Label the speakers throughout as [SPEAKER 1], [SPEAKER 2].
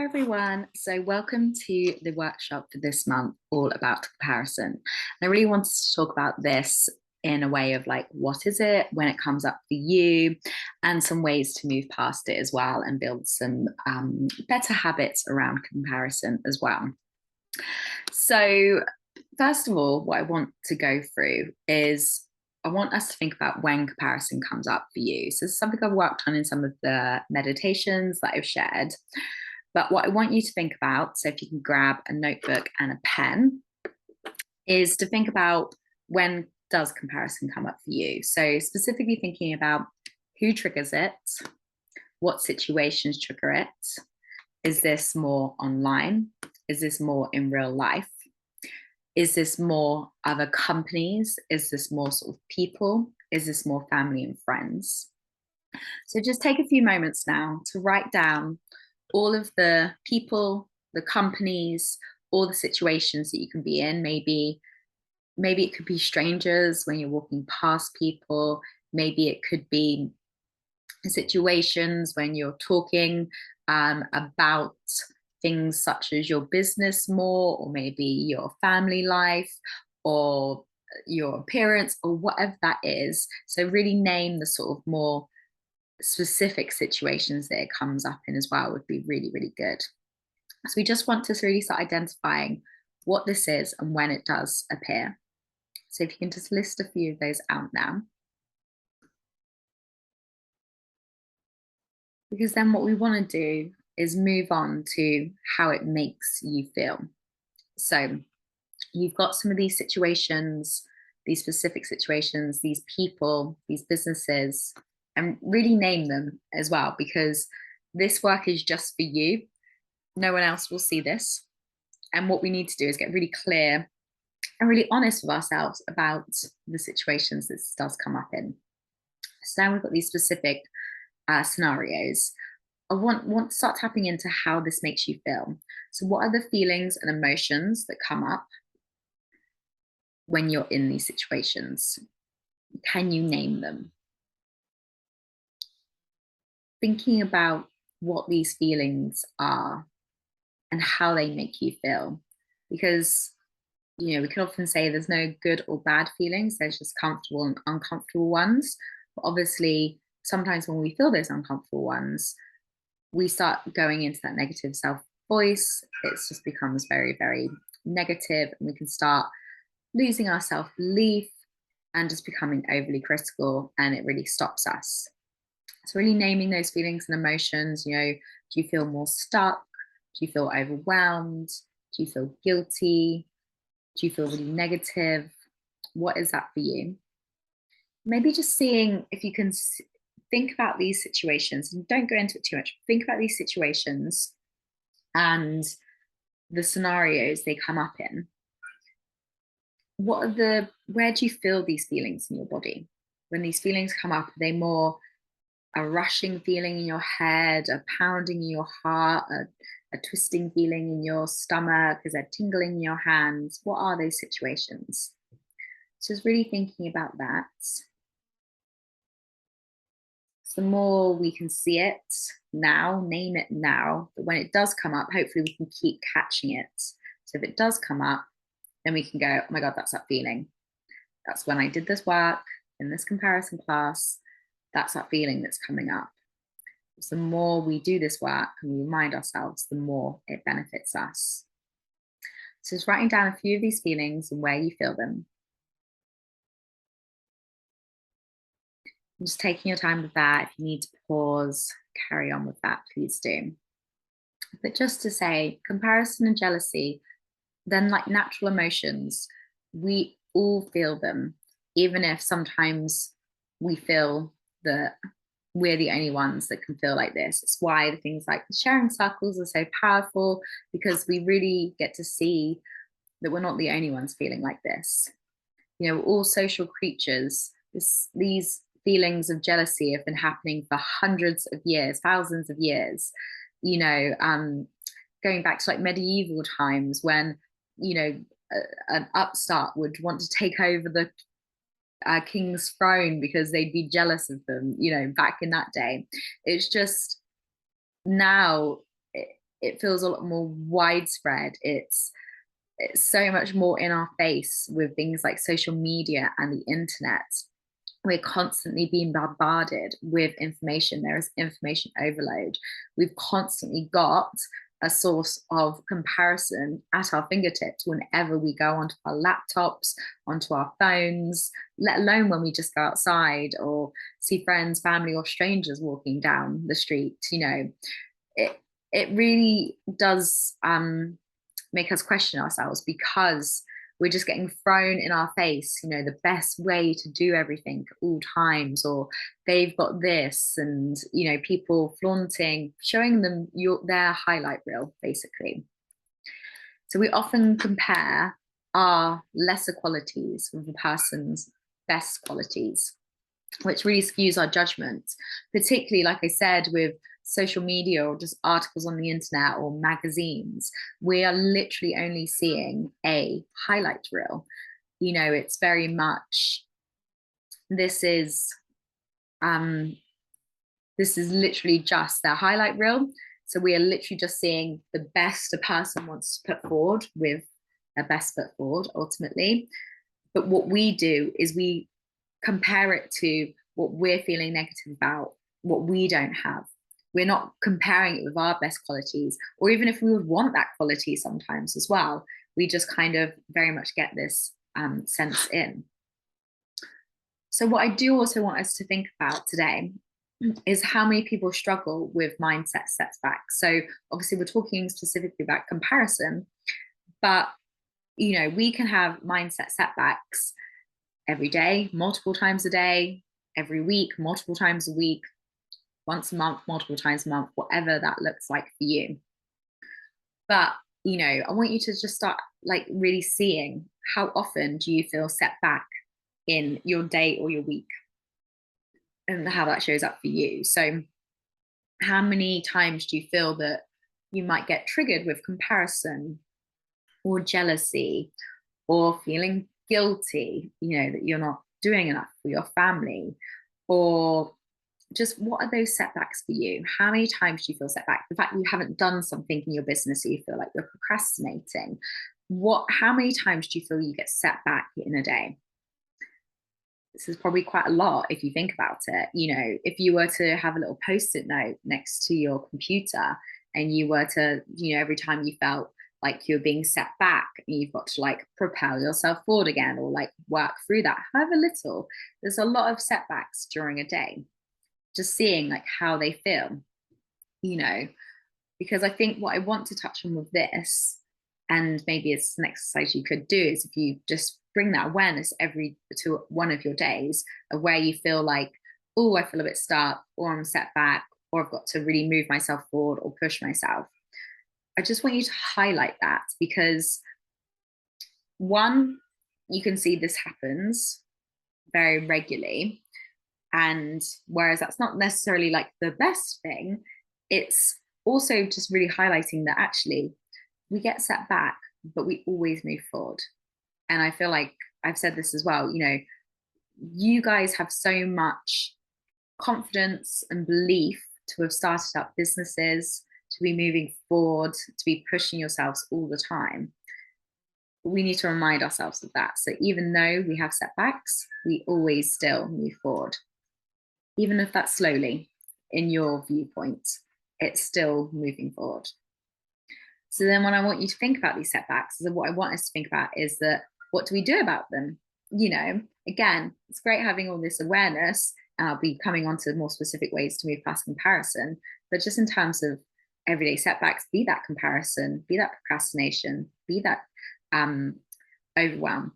[SPEAKER 1] Hi everyone. So welcome to the workshop for this month, all about comparison. And I really wanted to talk about this in a way of like, what is it when it comes up for you, and some ways to move past it as well and build some better habits around comparison as well. So first of all, what I want to go through is I want us to think about when comparison comes up for you. So this is something I've worked on in some of the meditations that I've shared. But what I want you to think about, so if you can grab a notebook and a pen, is to think about when does comparison come up for you. So specifically thinking about who triggers it, what situations trigger it. Is this more online? Is this more in real life? Is this more other companies? Is this more sort of people? Is this more family and friends? So just take a few moments now to write down all of the people, the companies, all the situations that you can be in. Maybe it could be strangers when you're walking past people. Maybe it could be situations when you're talking about things such as your business more, or maybe your family life, or your appearance, or whatever that is. So really name the sort of more specific situations that it comes up in as well would be really, really good. So we just want to really start identifying what this is and when it does appear. So if you can just list a few of those out now. Because then what we want to do is move on to how it makes you feel. So you've got some of these situations, these specific situations, these people, these businesses, and really name them as well, because this work is just for you. No one else will see this. And what we need to do is get really clear and really honest with ourselves about the situations this does come up in. So now we've got these specific scenarios. I want to start tapping into how this makes you feel. So what are the feelings and emotions that come up when you're in these situations? Can you name them? Thinking about what these feelings are and how they make you feel. Because, we can often say there's no good or bad feelings, there's just comfortable and uncomfortable ones. But obviously, sometimes when we feel those uncomfortable ones, we start going into that negative self voice. It just becomes very, very negative, and we can start losing our self belief and just becoming overly critical, and it really stops us. So, really naming those feelings and emotions. Do you feel more stuck? Do you feel overwhelmed? Do you feel guilty? Do you feel really negative? What is that for you? Maybe just seeing if you can think about these situations, and don't go into it too much. Think about these situations and the scenarios they come up in. Where do you feel these feelings in your body? When these feelings come up, are they more a rushing feeling in your head, a pounding in your heart, a twisting feeling in your stomach? Is there tingling in your hands? What are those situations? So just really thinking about that. So the more we can see it now, name it now, but when it does come up, hopefully we can keep catching it. So if it does come up, then we can go, oh my God, that's that feeling. That's when I did this work in this comparison class. That's that feeling that's coming up. So the more we do this work and we remind ourselves, the more it benefits us. So just writing down a few of these feelings and where you feel them. And just taking your time with that. If you need to pause, carry on with that, please do. But just to say, comparison and jealousy, then like natural emotions, we all feel them, even if sometimes we feel that we're the only ones that can feel like this. It's why the things like the sharing circles are so powerful, because we really get to see that we're not the only ones feeling like this. We're all social creatures. These feelings of jealousy have been happening for hundreds of years, thousands of years. Going back to like medieval times when an upstart would want to take over the king's throne because they'd be jealous of them, back in that day. It's just now it feels a lot more widespread. It's so much more in our face with things like social media and the internet. We're constantly being bombarded with information. There is information overload. We've constantly got a source of comparison at our fingertips whenever we go onto our laptops, onto our phones, let alone when we just go outside or see friends, family, or strangers walking down the street. It it really does make us question ourselves, because we're just getting thrown in our face, the best way to do everything at all times, or they've got this, and people flaunting, showing them their highlight reel, basically. So we often compare our lesser qualities with a person's best qualities, which really skews our judgment, particularly, like I said, with social media or just articles on the internet or magazines. We are literally only seeing a highlight reel. It's very much, this is literally just their highlight reel. So we are literally just seeing the best a person wants to put forward with their best foot forward, ultimately. But what we do is we compare it to what we're feeling negative about, what we don't have. We're not comparing it with our best qualities, or even if we would want that quality sometimes as well. We just kind of very much get this sense in. So, what I do also want us to think about today is how many people struggle with mindset setbacks. So, obviously, we're talking specifically about comparison, but we can have mindset setbacks every day, multiple times a day, every week, multiple times a week, once a month, multiple times a month, whatever that looks like for you. But, I want you to just start like really seeing, how often do you feel set back in your day or your week, and how that shows up for you. So how many times do you feel that you might get triggered with comparison or jealousy, or feeling guilty, that you're not doing enough for your family, or just what are those setbacks for you? How many times do you feel set back? The fact you haven't done something in your business, so you feel like you're procrastinating. How many times do you feel you get set back in a day? This is probably quite a lot if you think about it. If you were to have a little post-it note next to your computer, and you were to, every time you felt like you're being set back, and you've got to like propel yourself forward again, or like work through that, however little, there's a lot of setbacks during a day. Just seeing like how they feel, because I think what I want to touch on with this, and maybe it's an exercise you could do, is if you just bring that awareness to one of your days of where you feel like, oh, I feel a bit stuck, or I'm set back, or I've got to really move myself forward or push myself. I just want you to highlight that, because one, you can see this happens very regularly. And whereas that's not necessarily like the best thing, it's also just really highlighting that actually we get set back, but we always move forward. And I feel like I've said this as well, you guys have so much confidence and belief to have started up businesses, to be moving forward, to be pushing yourselves all the time. We need to remind ourselves of that. So even though we have setbacks, we always still move forward. Even if that's slowly, in your viewpoint, it's still moving forward. So then what I want you to think about these setbacks, is what I want us to think about is that, what do we do about them? Again, it's great having all this awareness, and I'll be coming on to more specific ways to move past comparison, but just in terms of everyday setbacks, be that comparison, be that procrastination, be that overwhelm.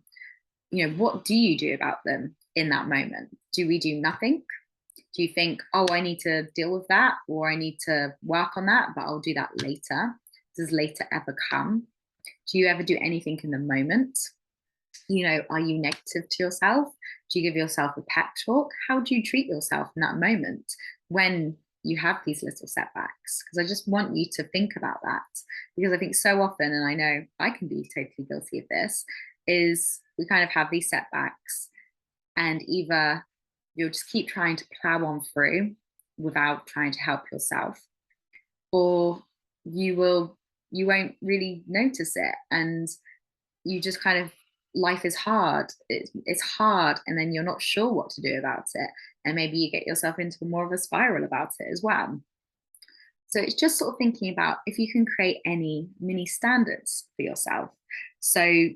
[SPEAKER 1] What do you do about them in that moment? Do we do nothing? Do you think, oh, I need to deal with that, or I need to work on that, but I'll do that later? Does later ever come? Do you ever do anything in the moment? Are you negative to yourself? Do you give yourself a pep talk? How do you treat yourself in that moment when you have these little setbacks? Because I just want you to think about that, because I think so often, and I know I can be totally guilty of this, is we kind of have these setbacks, and either you'll just keep trying to plow on through without trying to help yourself, or you won't really notice it, and you just kind of, life is hard, it's hard, and then you're not sure what to do about it, and maybe you get yourself into more of a spiral about it as well. So it's just sort of thinking about if you can create any mini standards for yourself. So,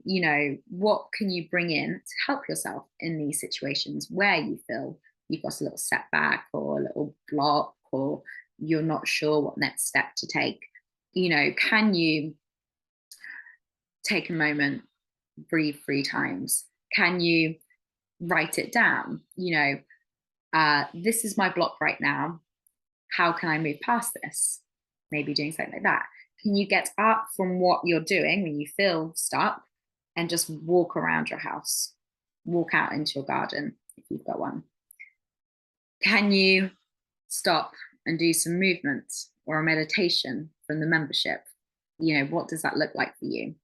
[SPEAKER 1] what can you bring in to help yourself in these situations where you feel you've got a little setback or a little block, or you're not sure what next step to take? Can you take a moment, breathe 3 times? Can you write it down? This is my block right now. How can I move past this? Maybe doing something like that. Can you get up from what you're doing when you feel stuck and just walk around your house? Walk out into your garden if you've got one. Can you stop and do some movement or a meditation from the membership? What does that look like for you?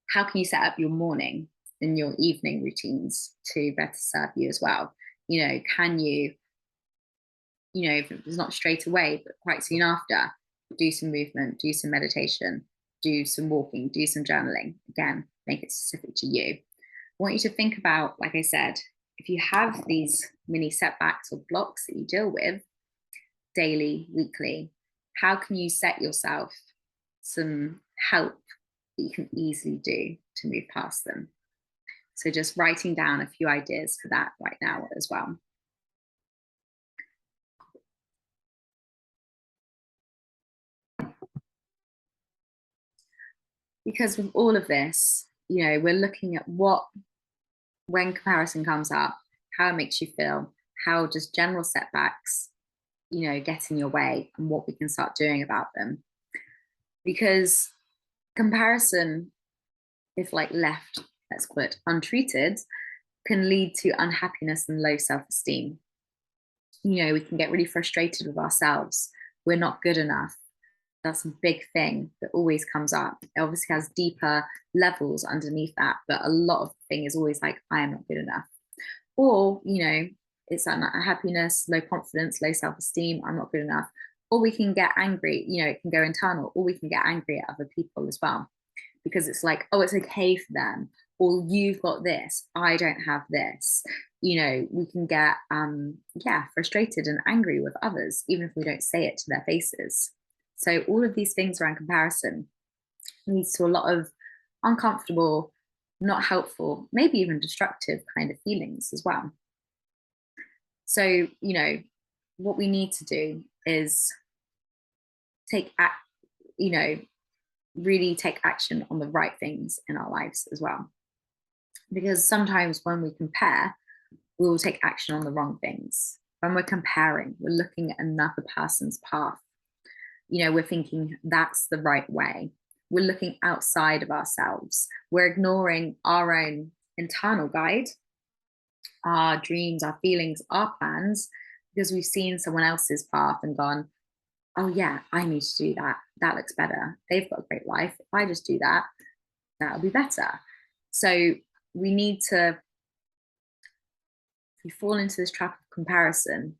[SPEAKER 1] How can you set up your morning and your evening routines to better serve you as well? Can you, if it's not straight away, but quite soon after, do some movement, do some meditation, do some walking, do some journaling. Again, make it specific to you. I want you to think about, like I said, if you have these mini setbacks or blocks that you deal with daily, weekly, how can you set yourself some help that you can easily do to move past them? So just writing down a few ideas for that right now as well. Because with all of this, we're looking at when comparison comes up, how it makes you feel, how just general setbacks, get in your way, and what we can start doing about them. Because comparison, if like left, let's call it untreated, can lead to unhappiness and low self-esteem. We can get really frustrated with ourselves. We're not good enough. That's a big thing that always comes up. It obviously has deeper levels underneath that, but a lot of the thing is always like, I am not good enough. Or, it's that unhappiness, low confidence, low self-esteem, I'm not good enough. Or we can get angry, it can go internal, or we can get angry at other people as well. Because it's like, oh, it's okay for them, or you've got this, I don't have this. We can get frustrated and angry with others, even if we don't say it to their faces. So all of these things around comparison leads to a lot of uncomfortable, not helpful, maybe even destructive kind of feelings as well. So, what we need to do is really take action on the right things in our lives as well. Because sometimes when we compare, we will take action on the wrong things. When we're comparing, we're looking at another person's path. We're thinking that's the right way. We're looking outside of ourselves. We're ignoring our own internal guide, our dreams, our feelings, our plans, because we've seen someone else's path and gone, oh yeah, I need to do that. That looks better. They've got a great life. If I just do that, that'll be better. So we need to, if we fall into this trap of comparison,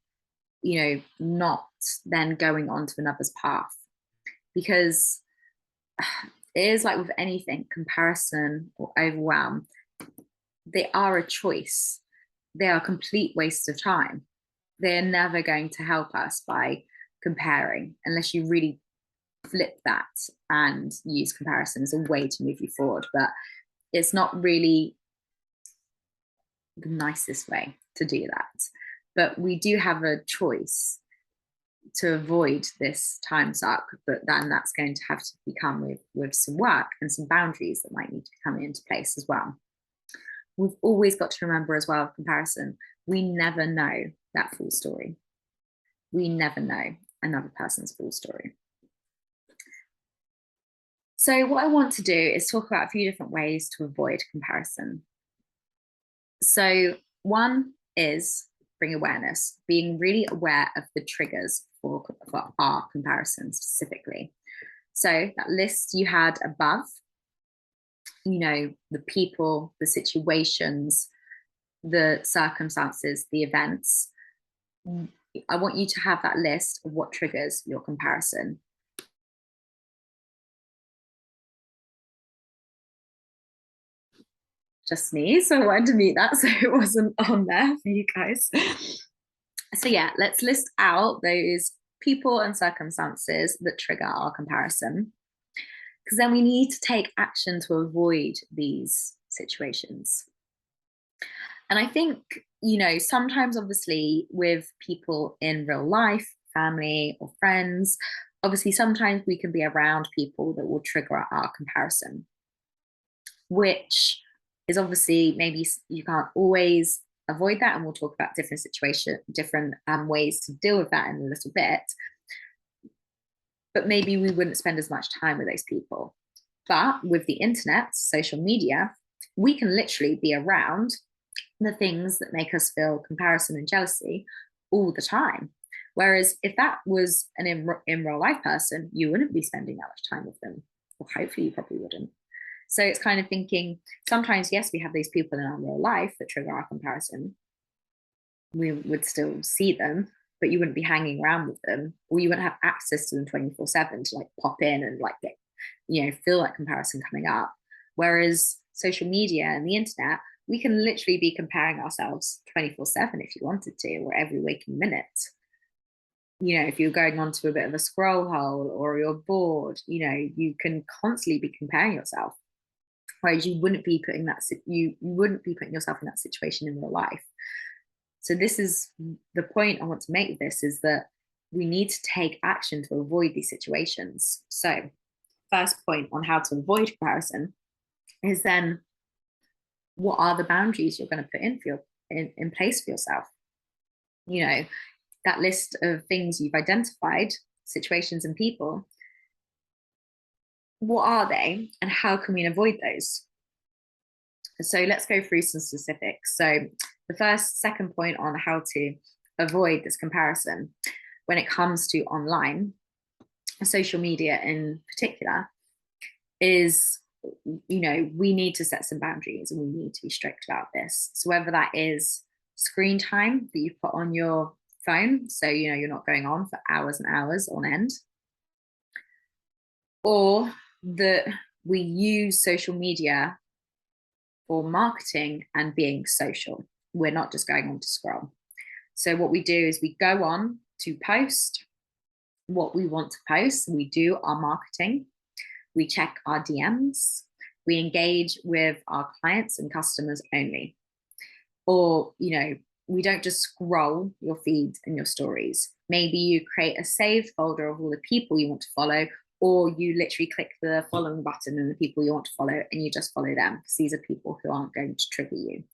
[SPEAKER 1] not then going on to another's path. Because it is like with anything, comparison or overwhelm, they are a choice. They are a complete waste of time. They're never going to help us by comparing unless you really flip that and use comparison as a way to move you forward. But it's not really the nicest way to do that. But we do have a choice to avoid this time suck, but then that's going to have to become with some work and some boundaries that might need to come into place as well. We've always got to remember as well, comparison, we never know that full story. We never know another person's full story. So what I want to do is talk about a few different ways to avoid comparison. So one is bring awareness, being really aware of the triggers for our comparison specifically. So that list you had above, the people, the situations, the circumstances, the events. I want you to have that list of what triggers your comparison. just me. So I wanted to mute that so it wasn't on there for you guys. So yeah, let's list out those people and circumstances that trigger our comparison, because then we need to take action to avoid these situations. And I think, sometimes obviously with people in real life, family or friends, obviously sometimes we can be around people that will trigger our comparison, which is obviously maybe you can't always avoid that. And we'll talk about different situations, different ways to deal with that in a little bit. But maybe we wouldn't spend as much time with those people. But with the internet, social media, we can literally be around the things that make us feel comparison and jealousy all the time. Whereas if that was an in real life person, you wouldn't be spending that much time with them. Or hopefully you probably wouldn't. So it's kind of thinking, sometimes, yes, we have these people in our real life that trigger our comparison. We would still see them, but you wouldn't be hanging around with them, or you wouldn't have access to them 24/7 to like pop in and like get, feel that comparison coming up. Whereas social media and the internet, we can literally be comparing ourselves 24/7 if you wanted to, or every waking minute. If you're going on to a bit of a scroll hole or you're bored, you can constantly be comparing yourself. Whereas you wouldn't be putting yourself in that situation in real life. So this is the point I want to make with this, is that we need to take action to avoid these situations. So first point on how to avoid comparison is then, what are the boundaries you're going to put in place for yourself? That list of things you've identified, situations and people, what are they and how can we avoid those? So let's go through some specifics. So the second point on how to avoid this comparison when it comes to online, social media in particular, is, we need to set some boundaries and we need to be strict about this. So whether that is screen time that you put on your phone, so you're not going on for hours and hours on end, or that we use social media for marketing and being social. We're not just going on to scroll. So what we do is we go on to post what we want to post. We do our marketing. We check our DMs. We engage with our clients and customers only. Or, we don't just scroll your feeds and your stories. Maybe you create a saved folder of all the people you want to follow, or you literally click the following button and the people you want to follow and you just follow them, because these are people who aren't going to trigger you.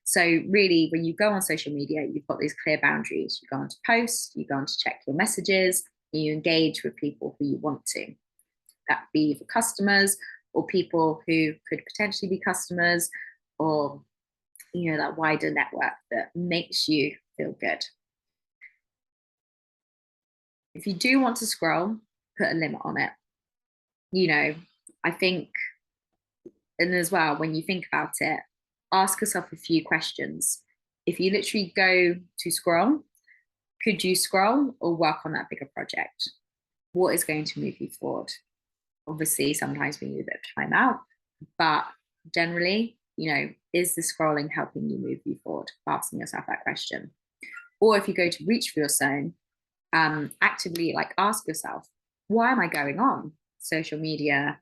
[SPEAKER 1] So really, when you go on social media, you've got these clear boundaries. You go on to post, you go on to check your messages, and you engage with people who you want to. That be for customers or people who could potentially be customers, or that wider network that makes you feel good. If you do want to scroll, put a limit on it. I think, and as well, when you think about it, ask yourself a few questions. If you literally go to scroll, could you scroll or work on that bigger project? What is going to move you forward? Obviously, sometimes we need a bit of time out, but generally, is the scrolling helping you move you forward? Asking yourself that question. Or if you go to reach for your phone, actively ask yourself, why am I going on social media,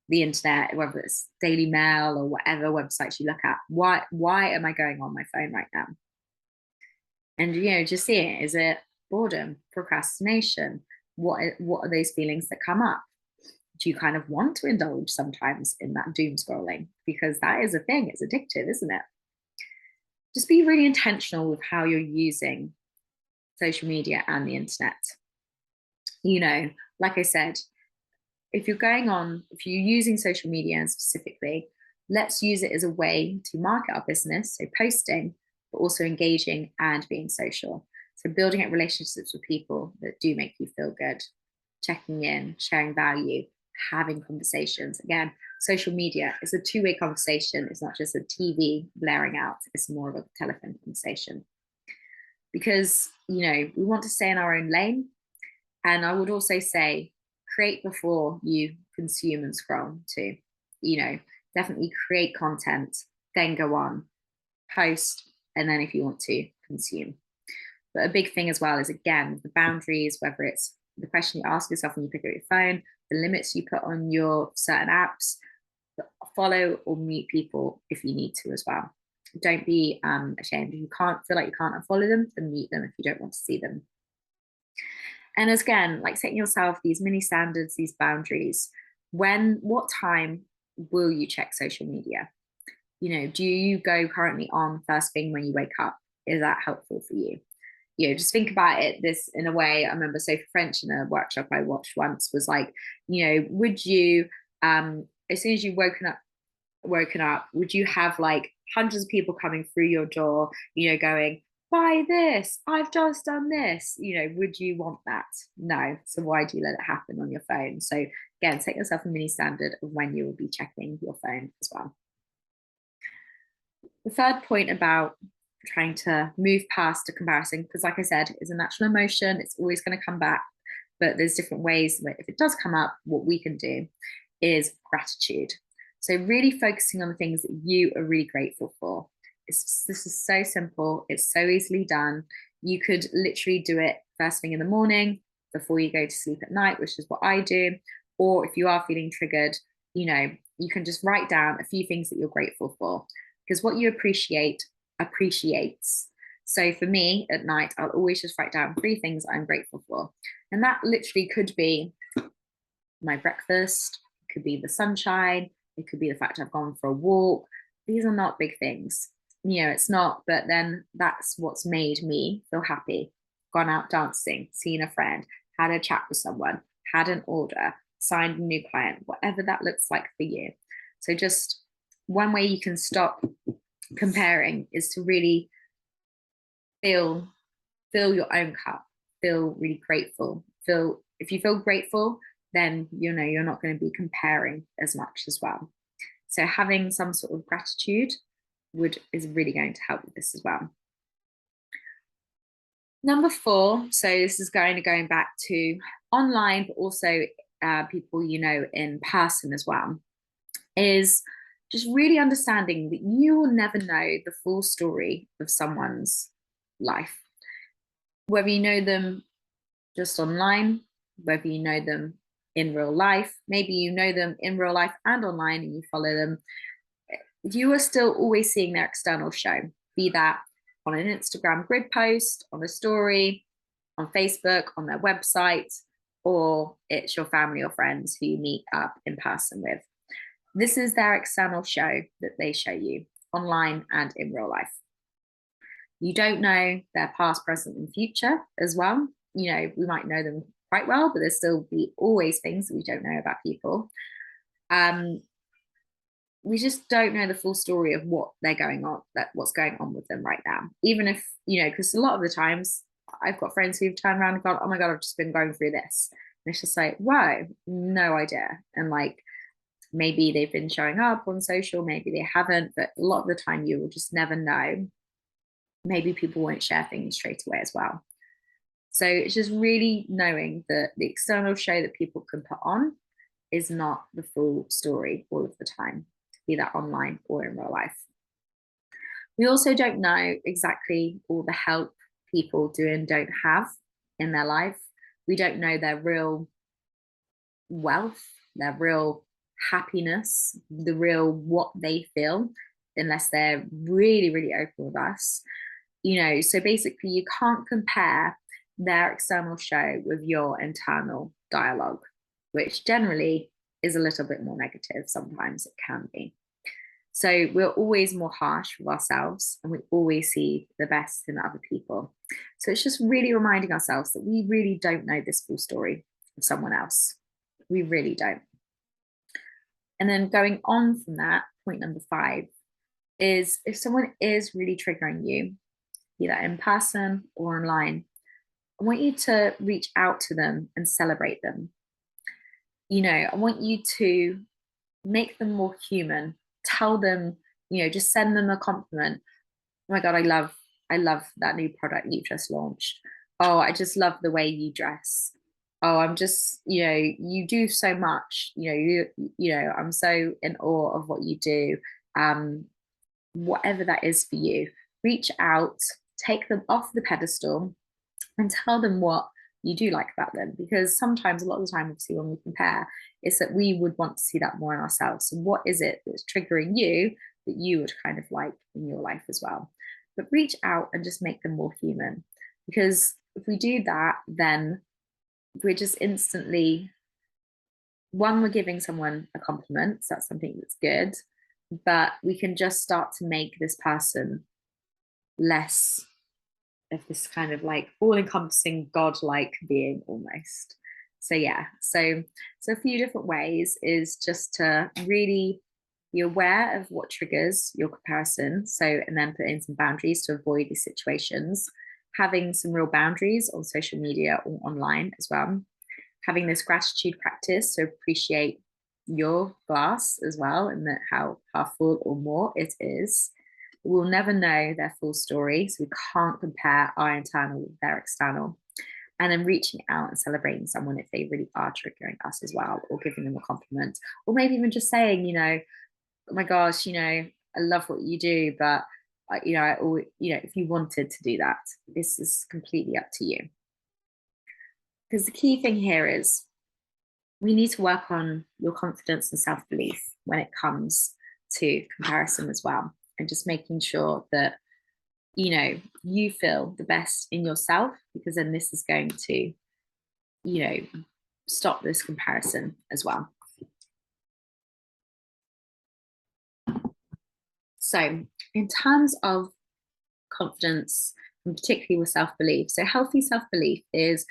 [SPEAKER 1] the internet, whether it's Daily Mail or whatever websites you look at? Why am I going on my phone right now? And just see it. Is it boredom, procrastination? What are those feelings that come up? Do you kind of want to indulge sometimes in that doom scrolling? Because that is a thing, it's addictive, isn't it? Just be really intentional with how you're using social media and the internet. Like I said, if you're using social media specifically, let's use it as a way to market our business, so posting, but also engaging and being social. So building up relationships with people that do make you feel good, checking in, sharing value, having conversations. Again, social media is a two-way conversation. It's not just a TV blaring out. It's more of a telephone conversation. Because, we want to stay in our own lane. And I would also say, create before you consume and scroll too. Definitely create content, then go on, post, and then if you want to consume. But a big thing as well is, again, the boundaries, whether it's the question you ask yourself when you pick up your phone, the limits you put on your certain apps, follow or mute people if you need to as well. Don't be ashamed. If you can't feel like you can't unfollow them, then mute them if you don't want to see them. And again, like setting yourself these mini standards, these boundaries. What time will you check social media? Do you go currently on first thing when you wake up? Is that helpful for you? Just think about it this in a way. I remember Sophie French in a workshop I watched once was like, would you, as soon as you've woken up, would you have like hundreds of people coming through your door, going, buy this, I've just done this, would you want that? No. So why do you let it happen on your phone? So again, set yourself a mini standard of when you will be checking your phone as well. The third point about trying to move past a comparison, because like I said, it's a natural emotion, it's always going to come back, but there's different ways that if it does come up, what we can do is gratitude. So really focusing on the things that you are really grateful for. This is so simple, it's so easily done. You could literally do it first thing in the morning before you go to sleep at night, which is what I do. Or if you are feeling triggered, you can just write down a few things that you're grateful for, because what you appreciate appreciates. So for me at night, I'll always just write down 3 things I'm grateful for. And that literally could be my breakfast, it could be the sunshine, it could be the fact I've gone for a walk. These are not big things. It's not, but then that's what's made me feel happy. Gone out dancing, seen a friend, had a chat with someone, had an order, signed a new client, whatever that looks like for you. So just one way you can stop comparing is to really fill your own cup, feel really grateful. If you feel grateful, then you're not going to be comparing as much as well. So having some sort of gratitude is really going to help with this as well. Number 4, so this is going back to online, but also people in person as well, is just really understanding that you will never know the full story of someone's life. Whether you know them just online, whether you know them in real life, maybe you know them in real life and online and you follow them, you are still always seeing their external show, be that on an Instagram grid post, on a story, on Facebook, on their website, or it's your family or friends who you meet up in person with. This is their external show that they show you online and in real life. You don't know their past, present, and future as well. We might know them quite well, but there's still be always things that we don't know about people. We just don't know the full story of what's going on with them right now. Even if, because a lot of the times I've got friends who've turned around and gone, oh my God, I've just been going through this. And it's just like, wow, no idea. And like, maybe they've been showing up on social, maybe they haven't, but a lot of the time you will just never know. Maybe people won't share things straight away as well. So it's just really knowing that the external show that people can put on is not the full story all of the time, be that online or in real life. We also don't know exactly all the help people do and don't have in their life. We don't know their real wealth, their real happiness, the real what they feel, unless they're really, really open with us. So basically you can't compare their external show with your internal dialogue, which generally is a little bit more negative. Sometimes it can be. So we're always more harsh with ourselves and we always see the best in other people. So it's just really reminding ourselves that we really don't know this full story of someone else. We really don't. And then going on from that, point number 5 is if someone is really triggering you, be that in person or online, I want you to reach out to them and celebrate them. I want you to make them more human. Tell them, just send them a compliment. Oh my God, I love that new product you've just launched. Oh, I just love the way you dress. Oh, I'm just, you do so much. I'm so in awe of what you do. whatever that is for you. Reach out, take them off the pedestal, and tell them what you do like about them. Because sometimes, a lot of the time, obviously, when we compare, it's that we would want to see that more in ourselves. So, what is it that's triggering you that you would kind of like in your life as well? But reach out and just make them more human. Because if we do that, then we're just instantly, one, we're giving someone a compliment. So that's something that's good. But we can just start to make this person less of this kind of like all-encompassing godlike being almost. So yeah, so a few different ways is just to really be aware of what triggers your comparison. So, and then put in some boundaries to avoid these situations. Having some real boundaries on social media or online as well. Having this gratitude practice, so appreciate your glass as well, and that how full or more it is. We'll never know their full story, so we can't compare our internal with their external. And then reaching out and celebrating someone if they really are triggering us as well, or giving them a compliment, or maybe even just saying, oh my gosh, I love what you do, but if you wanted to do that, this is completely up to you. Because the key thing here is we need to work on your confidence and self-belief when it comes to comparison as well, and just making sure that you feel the best in yourself, because then this is going to stop this comparison as well. So in terms of confidence, and particularly with self-belief, so healthy self-belief is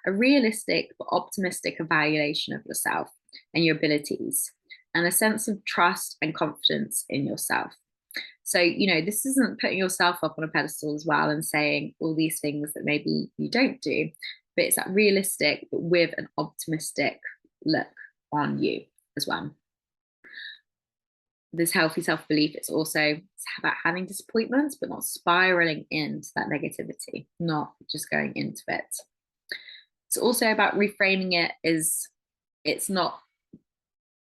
[SPEAKER 1] a realistic but optimistic evaluation of yourself and your abilities, and a sense of trust and confidence in yourself. So, this isn't putting yourself up on a pedestal as well and saying all these things that maybe you don't do, but it's that realistic, but with an optimistic look on you as well. This healthy self-belief, it's also about having disappointments, but not spiraling into that negativity, not just going into it. It's also about reframing it as it's not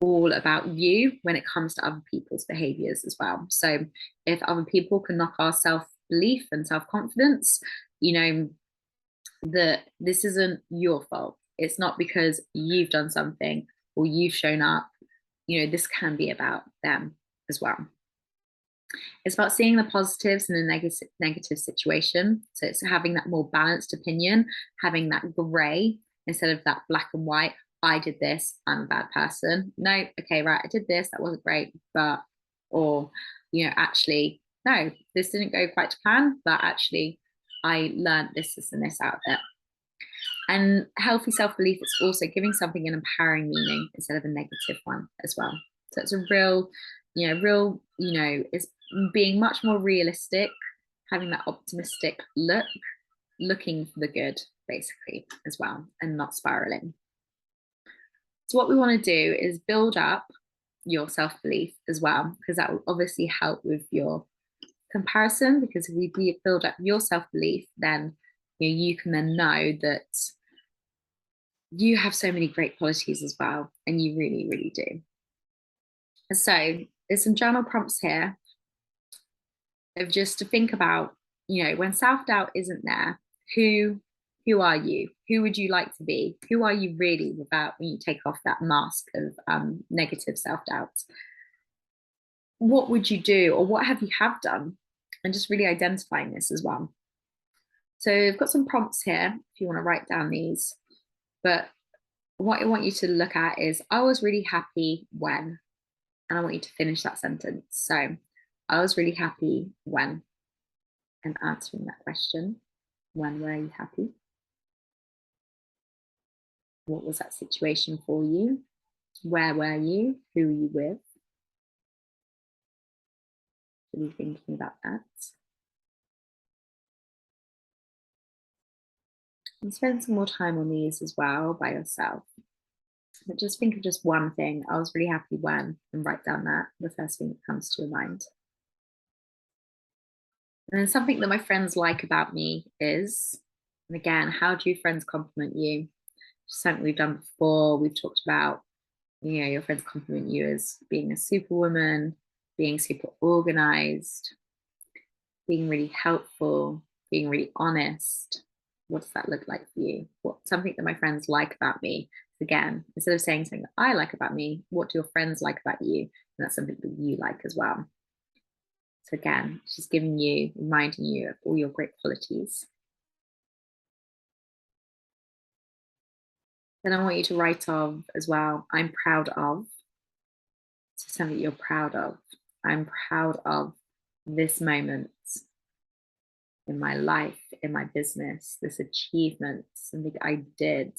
[SPEAKER 1] all about you when it comes to other people's behaviors as well. So if other people can knock our self-belief and self-confidence, that this isn't your fault. It's not because you've done something or you've shown up. This can be about them as well. It's about seeing the positives in a negative situation. So it's having that more balanced opinion, having that gray instead of that black and white. I did this, I'm a bad person. No, okay, right, I did this, that wasn't great, but, or, actually, no, this didn't go quite to plan, but actually, I learned this, and this out of it. And healthy self-belief is also giving something an empowering meaning instead of a negative one as well. So it's a real, it's being much more realistic, having that optimistic look, looking for the good, basically, as well, and not spiraling. So what we want to do is build up your self-belief as well, because that will obviously help with your comparison, because if we build up your self-belief, then you can then know that you have so many great qualities as well, and you really, really do. So there's some journal prompts here of just to think about, when self-doubt isn't there, who are you? Who would you like to be? Who are you really without, when you take off that mask of negative self-doubt? What would you do, or what have you done? And just really identifying this as well. So I've got some prompts here if you want to write down these. But what I want you to look at is, I was really happy when, and I want you to finish that sentence. So I was really happy when, and answering that question. When were you happy? What was that situation for you? Where were you? Who were you with? Really thinking about that. And spend some more time on these as well by yourself. But just think of just one thing. I was really happy when, and write down that, the first thing that comes to your mind. And then something that my friends like about me is, and again, how do your friends compliment you? Something we've done before. We've talked about, your friends compliment you as being a superwoman, being super organized, being really helpful, being really honest. What does that look like for you? What something that my friends like about me? Again, instead of saying something that I like about me, what do your friends like about you? And that's something that you like as well. So again, she's giving you, reminding you of all your great qualities. Then I want you to write of as well, I'm proud of. So something you're proud of. I'm proud of this moment in my life, in my business, this achievement, something I did.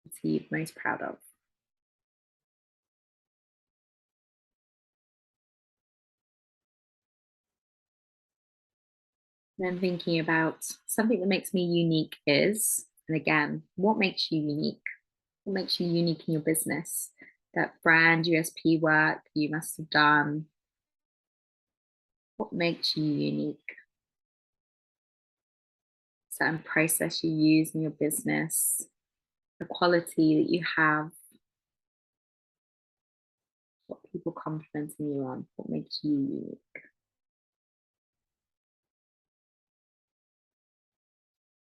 [SPEAKER 1] What's he most proud of? Then thinking about something that makes me unique is, and again, what makes you unique? What makes you unique in your business? That brand USP work you must have done. What makes you unique? Certain process you use in your business, the quality that you have, what people complimenting you on, what makes you unique.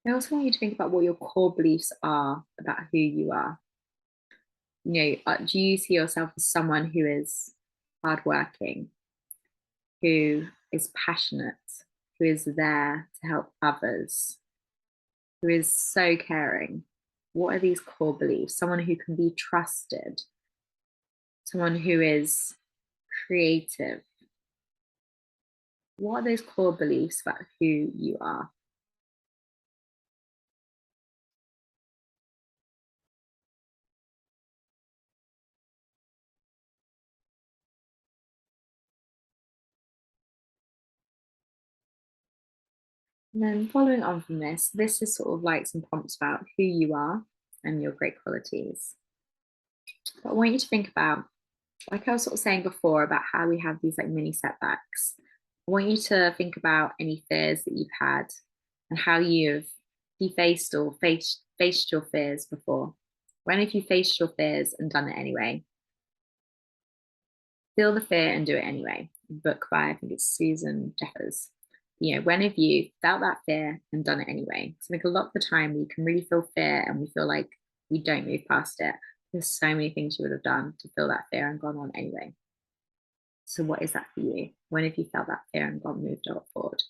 [SPEAKER 1] I also want you to think about what your core beliefs are about who you are. Do you see yourself as someone who is hardworking, who is passionate, who is there to help others, who is so caring? What are these core beliefs? Someone who can be trusted, someone who is creative. What are those core beliefs about who you are? And then following on from this is sort of like some prompts about who you are and your great qualities. But I want you to think about, like I was sort of saying before, about how we have these like mini setbacks. I want you to think about any fears that you've had and how you've defaced or faced your fears before. When have you faced your fears and done it anyway? Feel the fear and do it anyway. Book by, I think it's Susan Jeffers. When have you felt that fear and done it anyway? So like a lot of the time we can really feel fear and we feel like we don't move past it. There's so many things you would have done to feel that fear and gone on anyway. So what is that for you? When have you felt that fear and gone moved forward?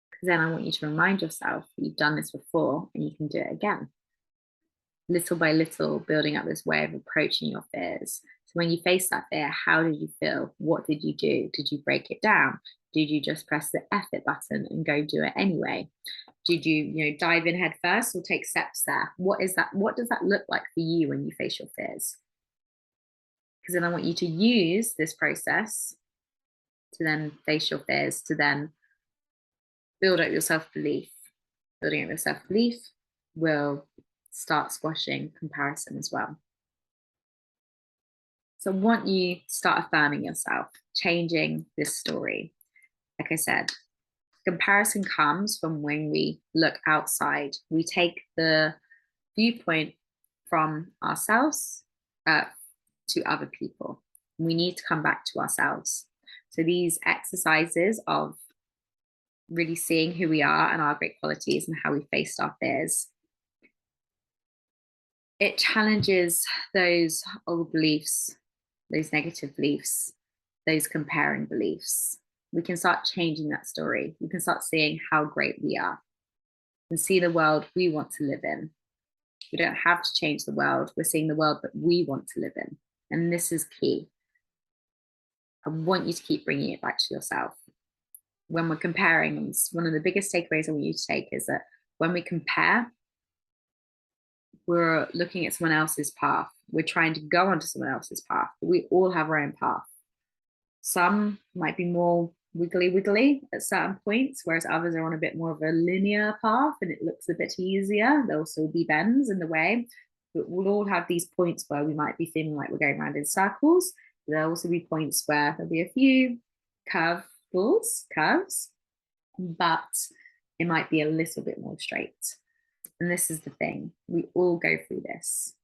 [SPEAKER 1] Because then I want you to remind yourself that you've done this before and you can do it again. Little by little, building up this way of approaching your fears. So when you face that fear, how did you feel? What did you do? Did you break it down? Did you just press the effort button and go do it anyway? Did you dive in head first or take steps there? What is that? What does that look like for you when you face your fears? Because then I want you to use this process to then face your fears, to then build up your self-belief. Building up your self-belief will start squashing comparison as well. So I want you to start affirming yourself, changing this story. Like I said, comparison comes from when we look outside. We take the viewpoint from ourselves to other people. We need to come back to ourselves. So these exercises of really seeing who we are and our great qualities and how we faced our fears, it challenges those old beliefs, those negative beliefs, those comparing beliefs. We can start changing that story. We can start seeing how great we are and see the world we want to live in. We don't have to change the world. We're seeing the world that we want to live in. And this is key. I want you to keep bringing it back to yourself. When we're comparing, one of the biggest takeaways I want you to take is that when we compare, we're looking at someone else's path. We're trying to go onto someone else's path. But we all have our own path. Some might be more wiggly at certain points, whereas others are on a bit more of a linear path and it looks a bit easier. There'll still be bends in the way, but we'll all have these points where we might be feeling like we're going around in circles. There'll also be points where there'll be a few curves, but it might be a little bit more straight. And this is the thing, we all go through this.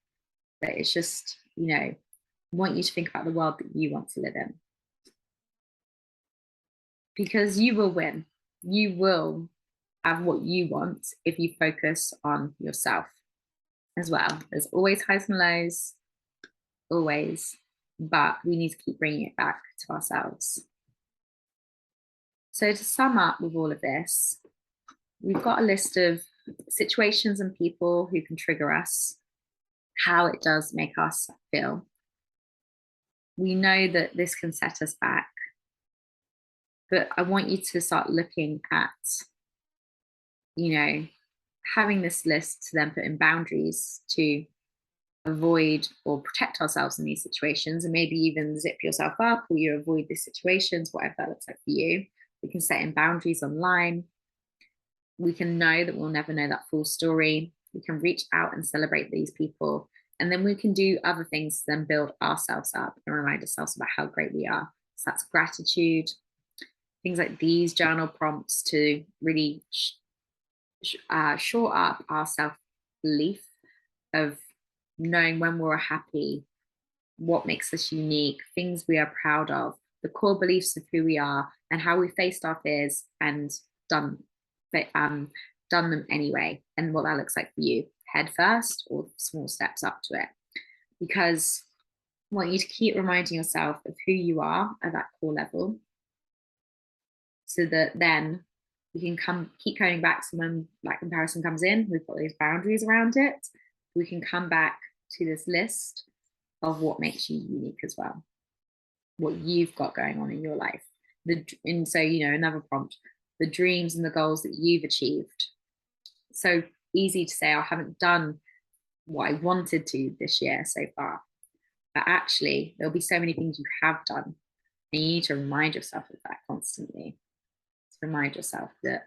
[SPEAKER 1] But it's just, I want you to think about the world that you want to live in, because you will win. You will have what you want if you focus on yourself as well. There's always highs and lows, always, but we need to keep bringing it back to ourselves. So to sum up with all of this, we've got a list of situations and people who can trigger us, how it does make us feel. We know that this can set us back, but I want you to start looking at, having this list to then put in boundaries to avoid or protect ourselves in these situations, and maybe even zip yourself up or you avoid these situations, whatever that looks like for you. We can set in boundaries online. We can know that we'll never know that full story. We can reach out and celebrate these people. And then we can do other things to then build ourselves up and remind ourselves about how great we are. So that's gratitude, things like these journal prompts to really shore up our self-belief of knowing when we're happy, what makes us unique, things we are proud of, the core beliefs of who we are, and how we faced our fears and done them anyway, and what that looks like for you, head first or small steps up to it. Because I want you to keep reminding yourself of who you are at that core level, so that then we can keep coming back. So when that comparison comes in, we've got those boundaries around it. We can come back to this list of what makes you unique as well, what you've got going on in your life. And so, another prompt, the dreams and the goals that you've achieved. So easy to say, I haven't done what I wanted to this year so far. But actually, there'll be so many things you have done. And you need to remind yourself of that constantly. To remind yourself that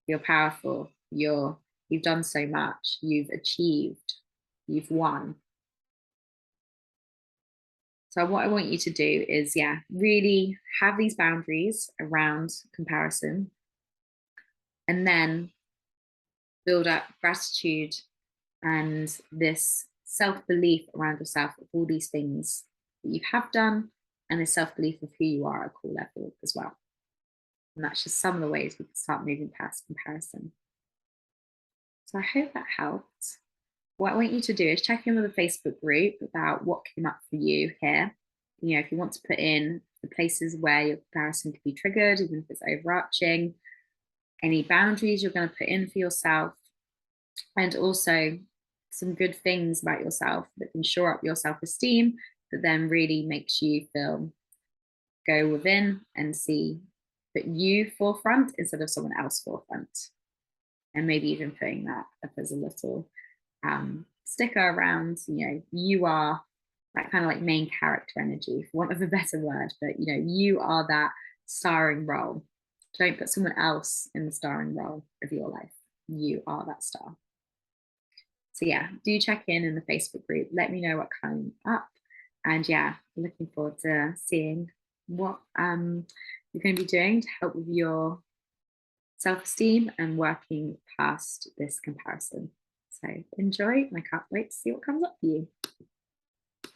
[SPEAKER 1] you're powerful, you've done so much, you've achieved, you've won. So what I want you to do is, really have these boundaries around comparison, and then build up gratitude and this self-belief around yourself of all these things that you have done, and this self-belief of who you are at a core level as well. And that's just some of the ways we can start moving past comparison. So I hope that helped. What I want you to do is check in with the Facebook group about what came up for you here. If you want to put in the places where your comparison could be triggered, even if it's overarching, any boundaries you're going to put in for yourself, and also some good things about yourself that can shore up your self-esteem, that then really makes you go within and put you forefront instead of someone else forefront. And maybe even putting that up as a little sticker around, you are that kind of like main character energy, for want of a better word, but you are that starring role. Don't put someone else in the starring role of your life. You are that star. So do check in the Facebook group. Let me know what comes up. And looking forward to seeing what you're going to be doing to help with your self-esteem and working past this comparison. So enjoy, and I can't wait to see what comes up for you.